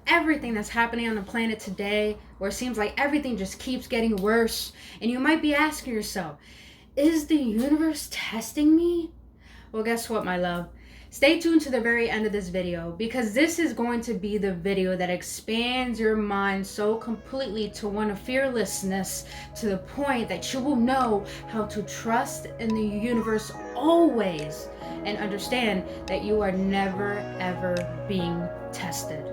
everything that's happening on the planet today, where it seems like everything just keeps getting worse, and you might be asking yourself, is the universe testing me? Well, guess what, my love? Stay tuned to the very end of this video, because this is going to be the video that expands your mind so completely to one of fearlessness, to the point that you will know how to trust in the universe always, and understand that you are never ever being tested.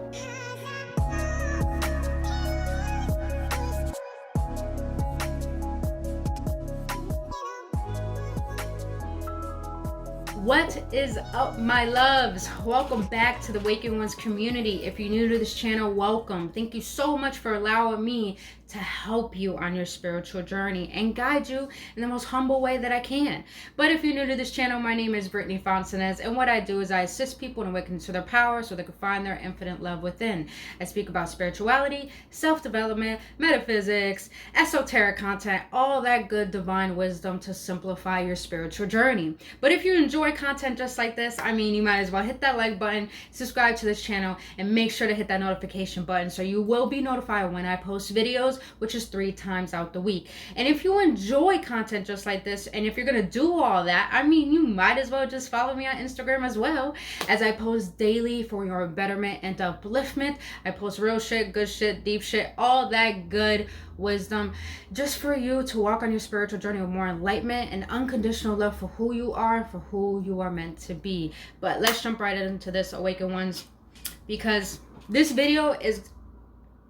What is up, my loves? Welcome back to the Awakenones community. If you're new to this channel, welcome. Thank you so much for allowing me to help you on your spiritual journey and guide you in the most humble way that I can. But if you're new to this channel, my name is Brittny Fontanez, and what I do is I assist people in awakening to their power so they can find their infinite love within. I speak about spirituality, self-development, metaphysics, esoteric content, all that good divine wisdom to simplify your spiritual journey. But if you enjoy content just like this, you might as well hit that like button, subscribe to this channel, and make sure to hit that notification button so you will be notified when I post videos, which is 3 times out the week. And if you enjoy content just like this, and if you're gonna do all that, you might as well just follow me on Instagram as well, as I post daily for your betterment and upliftment. I post real shit, good shit, deep shit, all that good wisdom, just for you to walk on your spiritual journey with more enlightenment and unconditional love for who you are and for who you are meant to be. But let's jump right into this, Awakened Ones, because this video is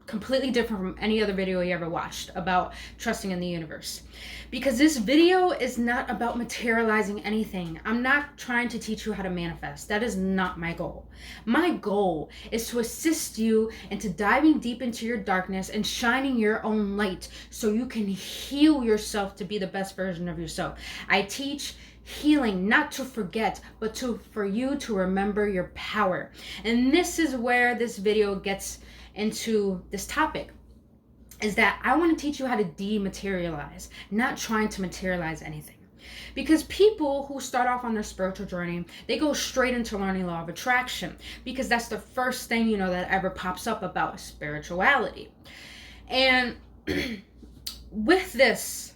completely different from any other video you ever watched about trusting in the universe. Because this video is not about materializing anything. I'm not trying to teach you how to manifest. That is not my goal. My goal is to assist you into diving deep into your darkness and shining your own light so you can heal yourself to be the best version of yourself. I teach healing not to forget, but for you to remember your power. And this is where this video gets into this topic, is that I want to teach you how to dematerialize, not trying to materialize anything. Because people who start off on their spiritual journey, they go straight into learning law of attraction, because that's the first thing that ever pops up about spirituality. And with this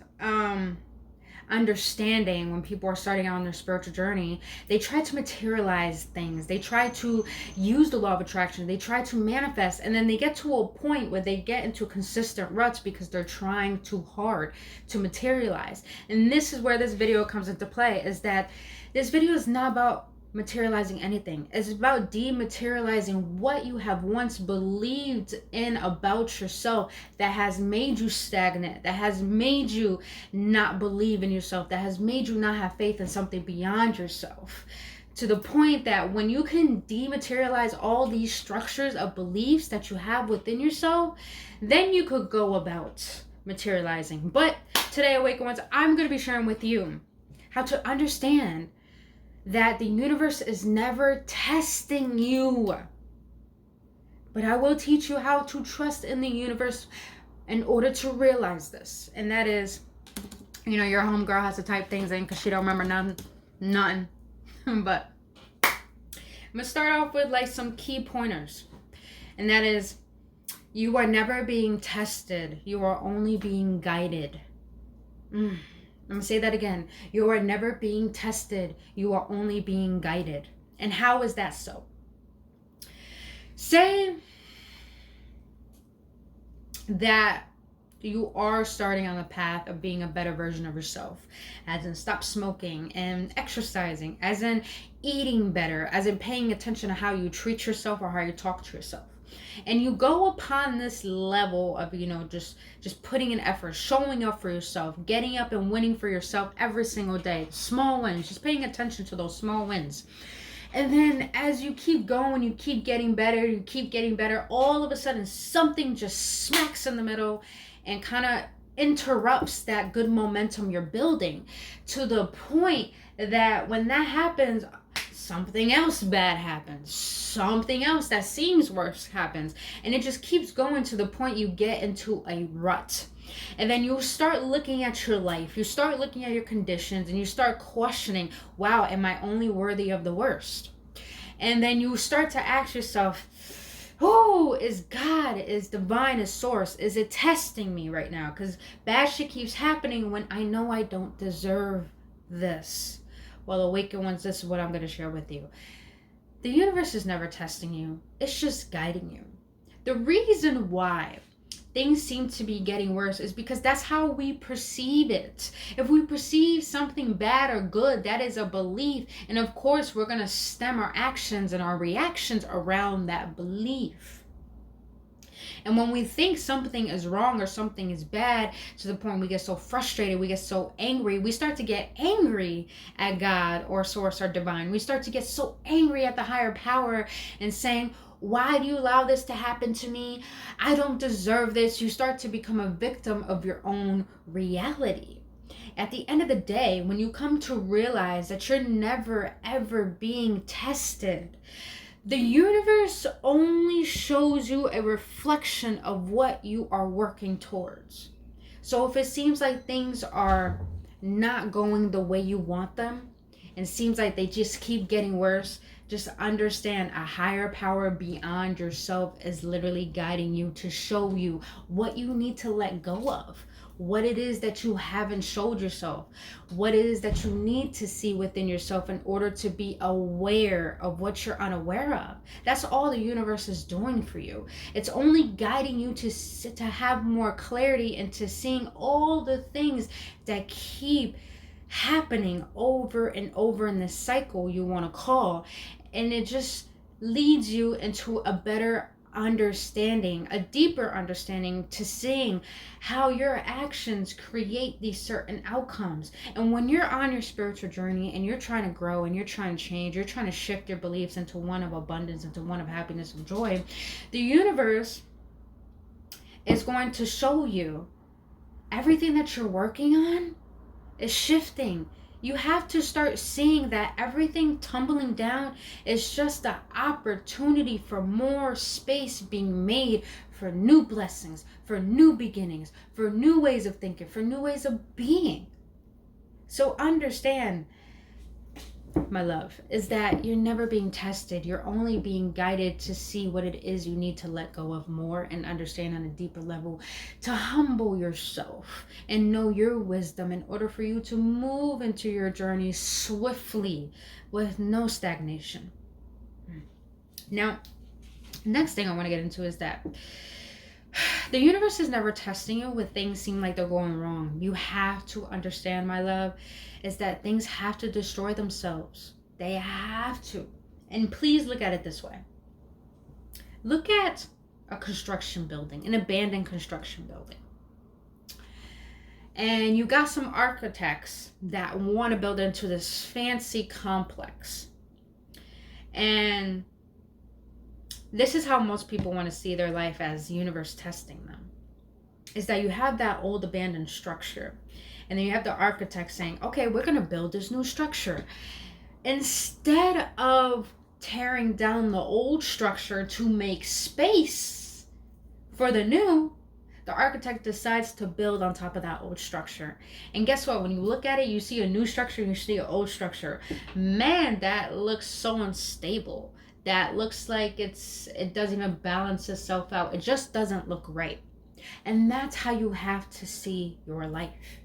understanding, when people are starting out on their spiritual journey, they try to materialize things, they try to use the law of attraction, they try to manifest, and then they get to a point where they get into consistent ruts because they're trying too hard to materialize. And this is where this video comes into play, is that this video is not about materializing anything. It's about dematerializing what you have once believed in about yourself that has made you stagnant, that has made you not believe in yourself, that has made you not have faith in something beyond yourself. To the point that when you can dematerialize all these structures of beliefs that you have within yourself, then you could go about materializing. But today, Awakened Ones, I'm going to be sharing with you how to understand that the universe is never testing you. But I will teach you how to trust in the universe in order to realize this. And that is, your homegirl has to type things in because she don't remember nothing. But I'm gonna start off with some key pointers. And that is, you are never being tested. You are only being guided. I'm going to say that again. You are never being tested. You are only being guided. And how is that so? Say that you are starting on the path of being a better version of yourself, as in stop smoking and exercising, as in eating better, as in paying attention to how you treat yourself or how you talk to yourself. And you go upon this level of, just putting in effort, showing up for yourself, getting up and winning for yourself every single day. Small wins, just paying attention to those small wins. And then as you keep going, you keep getting better, all of a sudden something just smacks in the middle and kind of interrupts that good momentum you're building, to the point that when that happens, something else bad happens, something else that seems worse happens, and it just keeps going to the point you get into a rut. And then you start looking at your life, you start looking at your conditions, and you start questioning, wow, am I only worthy of the worst? And then you start to ask yourself, Who is God? Is divine? Is source? Is it testing me right now? Because bad shit keeps happening when I know I don't deserve this. Well, awakened ones, this is what I'm going to share with you. The universe is never testing you. It's just guiding you. The reason why things seem to be getting worse is because that's how we perceive it. If we perceive something bad or good, that is a belief. And of course, we're going to stem our actions and our reactions around that belief. And when we think something is wrong or something is bad, to the point we get so frustrated, we get so angry, we start to get angry at God or source or divine. We start to get so angry at the higher power and saying, why do you allow this to happen to me? I don't deserve this. You start to become a victim of your own reality. At the end of the day, when you come to realize that you're never ever being tested, the universe only shows you a reflection of what you are working towards. So if it seems like things are not going the way you want them, and seems like they just keep getting worse, just understand a higher power beyond yourself is literally guiding you to show you what you need to let go of, what it is that you haven't showed yourself, what it is that you need to see within yourself in order to be aware of what you're unaware of. That's all the universe is doing for you. It's only guiding you to have more clarity into seeing all the things that keep happening over and over in this cycle you want to call, and it just leads you into a better understanding, a deeper understanding, to seeing how your actions create these certain outcomes. And when you're on your spiritual journey and you're trying to grow and you're trying to change, you're trying to shift your beliefs into one of abundance, into one of happiness and joy, the universe is going to show you everything that you're working on is shifting. You have to start seeing that everything tumbling down is just an opportunity for more space being made for new blessings, for new beginnings, for new ways of thinking, for new ways of being. So understand, my love, is that you're never being tested. You're only being guided to see what it is you need to let go of more and understand on a deeper level, to humble yourself and know your wisdom in order for you to move into your journey swiftly with no stagnation. Now, next thing I want to get into is that the universe is never testing you when things seem like they're going wrong. You have to understand, my love, is that things have to destroy themselves. They have to. And please look at it this way. Look at a construction building, an abandoned construction building. And you got some architects that want to build into this fancy complex. And this is how most people want to see their life as the universe testing them. Is that you have that old abandoned structure. And then you have the architect saying, okay, we're going to build this new structure. Instead of tearing down the old structure to make space for the new, the architect decides to build on top of that old structure. And guess what? When you look at it, you see a new structure and you see an old structure. Man, that looks so unstable. That looks like it doesn't even balance itself out. It just doesn't look right. And that's how you have to see your life.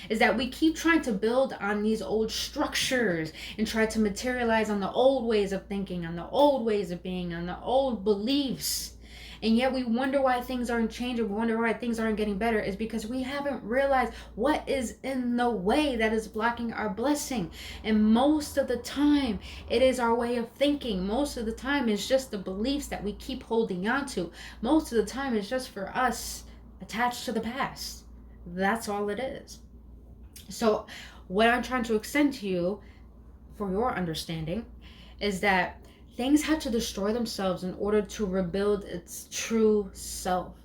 Is that we keep trying to build on these old structures and try to materialize on the old ways of thinking, on the old ways of being, on the old beliefs. And yet we wonder why things aren't changing. We wonder why things aren't getting better. Is because we haven't realized what is in the way that is blocking our blessing. And most of the time, it is our way of thinking. Most of the time, it's just the beliefs that we keep holding on to. Most of the time, it's just for us attached to the past. That's all it is. So what I'm trying to extend to you for your understanding is that things have to destroy themselves in order to rebuild its true self.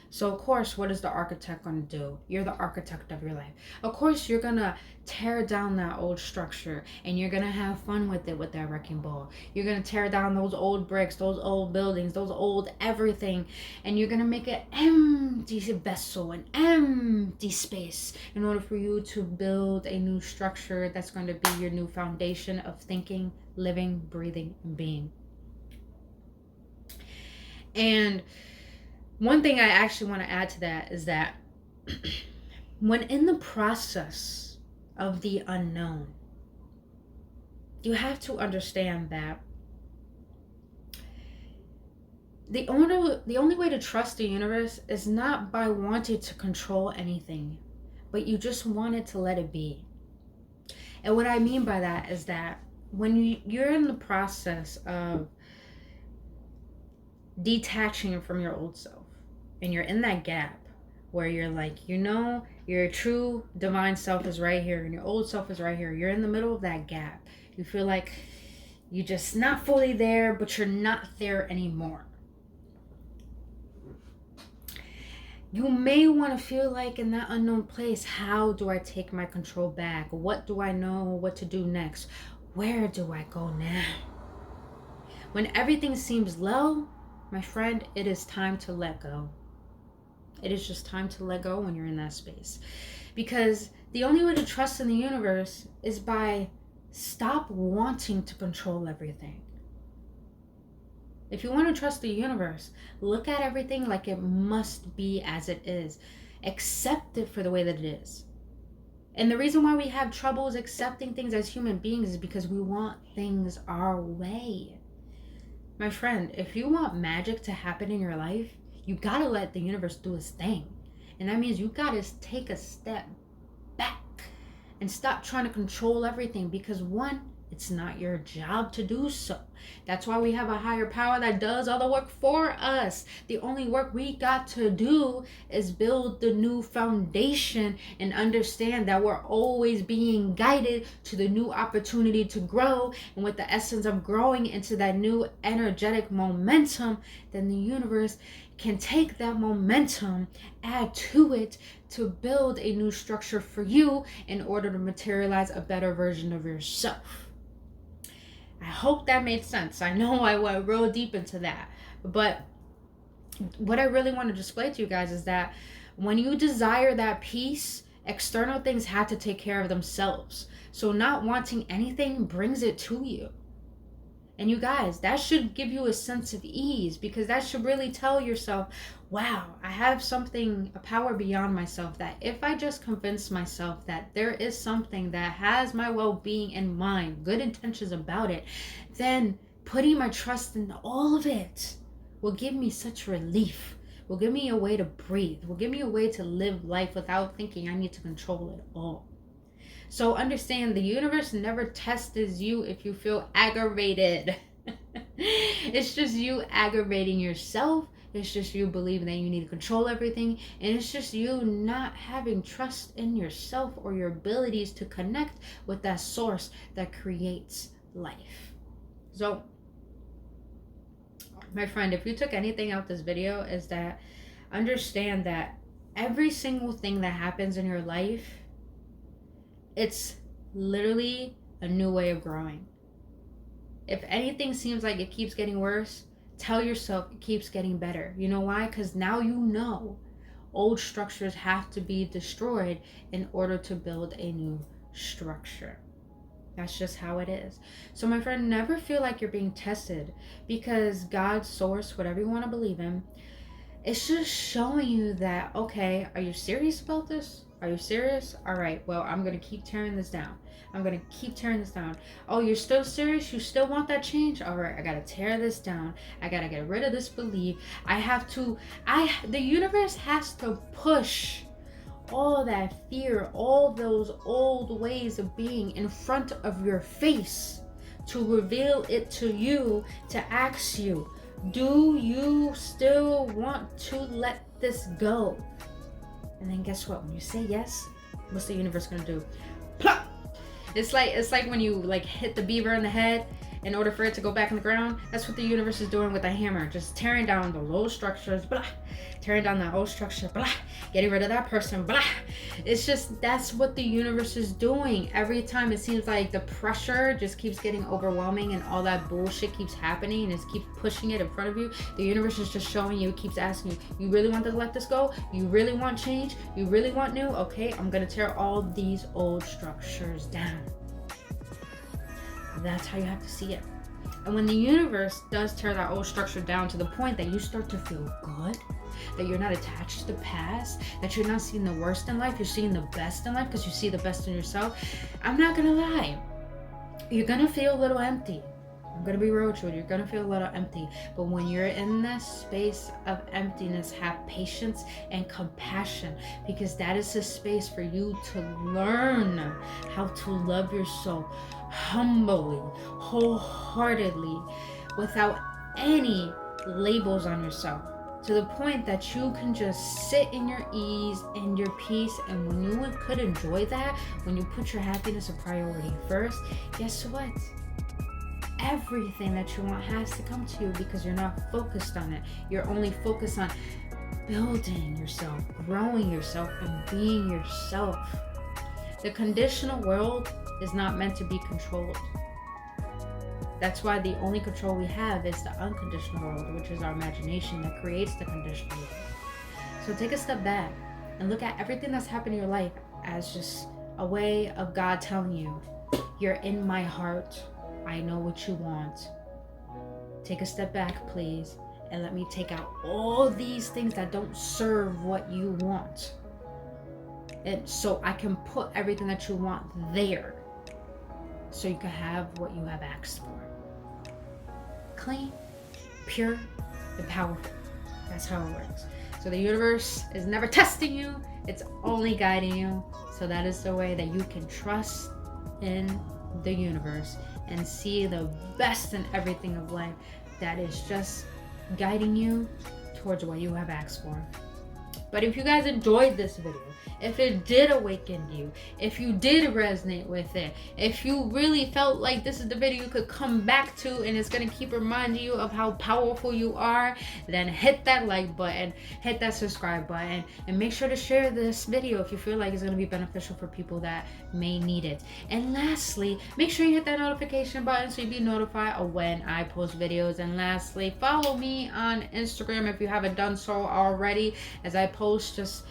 So of course, what is the architect going to do? You're the architect of your life. Of course, you're going to tear down that old structure and you're going to have fun with it with that wrecking ball. You're going to tear down those old bricks, those old buildings, those old everything. And you're going to make an empty vessel, an empty space in order for you to build a new structure that's going to be your new foundation of thinking, living, breathing, and being. And one thing I actually want to add to that is that when in the process of the unknown, you have to understand that the only way to trust the universe is not by wanting to control anything, but you just want it to let it be. And what I mean by that is that when you're in the process of detaching from your old self, and you're in that gap where you're like, your true divine self is right here and your old self is right here. You're in the middle of that gap. You feel like you're just not fully there, but you're not there anymore. You may want to feel like in that unknown place, how do I take my control back? What do I know what to do next? Where do I go now? When everything seems low, my friend, it is time to let go. It is just time to let go when you're in that space. Because the only way to trust in the universe is by stop wanting to control everything. If you want to trust the universe, look at everything like it must be as it is. Accept it for the way that it is. And the reason why we have troubles accepting things as human beings is because we want things our way. My friend, if you want magic to happen in your life, you gotta let the universe do its thing. And that means you gotta take a step back and stop trying to control everything, because one, it's not your job to do so. That's why we have a higher power that does all the work for us. The only work we got to do is build the new foundation and understand that we're always being guided to the new opportunity to grow. And with the essence of growing into that new energetic momentum, then the universe can take that momentum, add to it to build a new structure for you in order to materialize a better version of yourself. I hope that made sense. I know I went real deep into that, but what I really want to display to you guys is that when you desire that peace, external things have to take care of themselves. So not wanting anything brings it to you. And you guys, that should give you a sense of ease, because that should really tell yourself, wow, I have something, a power beyond myself, that if I just convince myself that there is something that has my well-being in mind, good intentions about it, then putting my trust in all of it will give me such relief, will give me a way to breathe, will give me a way to live life without thinking I need to control it all. So understand, the universe never tests you if you feel aggravated. It's just you aggravating yourself. It's just you believing that you need to control everything. And it's just you not having trust in yourself or your abilities to connect with that source that creates life. So, my friend, if you took anything out this video, is that understand that every single thing that happens in your life, it's literally a new way of growing. If anything seems like it keeps getting worse, tell yourself it keeps getting better. You know why? Because now you know old structures have to be destroyed in order to build a new structure. That's just how it is. So my friend, never feel like you're being tested, because God's source, whatever you want to believe in, it's just showing you that, okay, are you serious about this? Are you serious? All right, well, I'm going to keep tearing this down. I'm going to keep tearing this down. Oh, you're still serious? You still want that change? All right, I got to tear this down. I got to get rid of this belief. The universe has to push all that fear, all those old ways of being in front of your face to reveal it to you, to ask you, do you still want to let this go? And then guess what? When you say yes, what's the universe gonna do? Plop! It's like when you hit the beaver in the head in order for it to go back in the ground. That's what the universe is doing with a hammer, just tearing down the low structures, blah, tearing down that old structure, blah, getting rid of that person, blah. It's just, that's what the universe is doing. Every time it seems like the pressure just keeps getting overwhelming and all that bullshit keeps happening and it keeps pushing it in front of you, the universe is just showing you, it keeps asking you, you really want to let this go? You really want change? You really want new? Okay, I'm gonna tear all these old structures down. That's how you have to see it. And when the universe does tear that old structure down to the point that you start to feel good, that you're not attached to the past, that you're not seeing the worst in life, you're seeing the best in life because you see the best in yourself, I'm not gonna lie, you're gonna feel a little empty. I'm gonna be real with you, you're gonna feel a little empty. But when you're in that space of emptiness, have patience and compassion, because that is a space for you to learn how to love yourself humbly, wholeheartedly, without any labels on yourself, to the point that you can just sit in your ease and your peace. And when you could enjoy that, when you put your happiness a priority first, guess what? Everything that you want has to come to you, because you're not focused on it. You're only focused on building yourself, growing yourself, and being yourself. The conditional world is not meant to be controlled. That's why the only control we have is the unconditional world, which is our imagination that creates the conditional world. So take a step back and look at everything that's happened in your life as just a way of God telling you, you're in my heart. I know what you want. Take a step back, please, and let me take out all these things that don't serve what you want. And so I can put everything that you want there, so you can have what you have asked for. Clean, pure, and powerful. That's how it works. So the universe is never testing you, it's only guiding you. So that is the way that you can trust in the universe and see the best in everything of life that is just guiding you towards what you have asked for. But if you guys enjoyed this video, if it did awaken you, if you did resonate with it, if you really felt like this is the video you could come back to and it's going to keep reminding you of how powerful you are, then hit that like button, hit that subscribe button, and make sure to share this video if you feel like it's going to be beneficial for people that may need it. And lastly, make sure you hit that notification button so you'll be notified of when I post videos. And lastly, follow me on Instagram if you haven't done so already, as I post just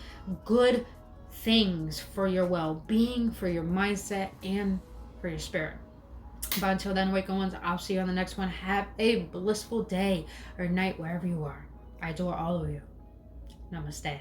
good things for your well-being, for your mindset, and for your spirit. But until then, Awakened Ones, I'll see you on the next one. Have a blissful day or night wherever you are. I adore all of you. Namaste.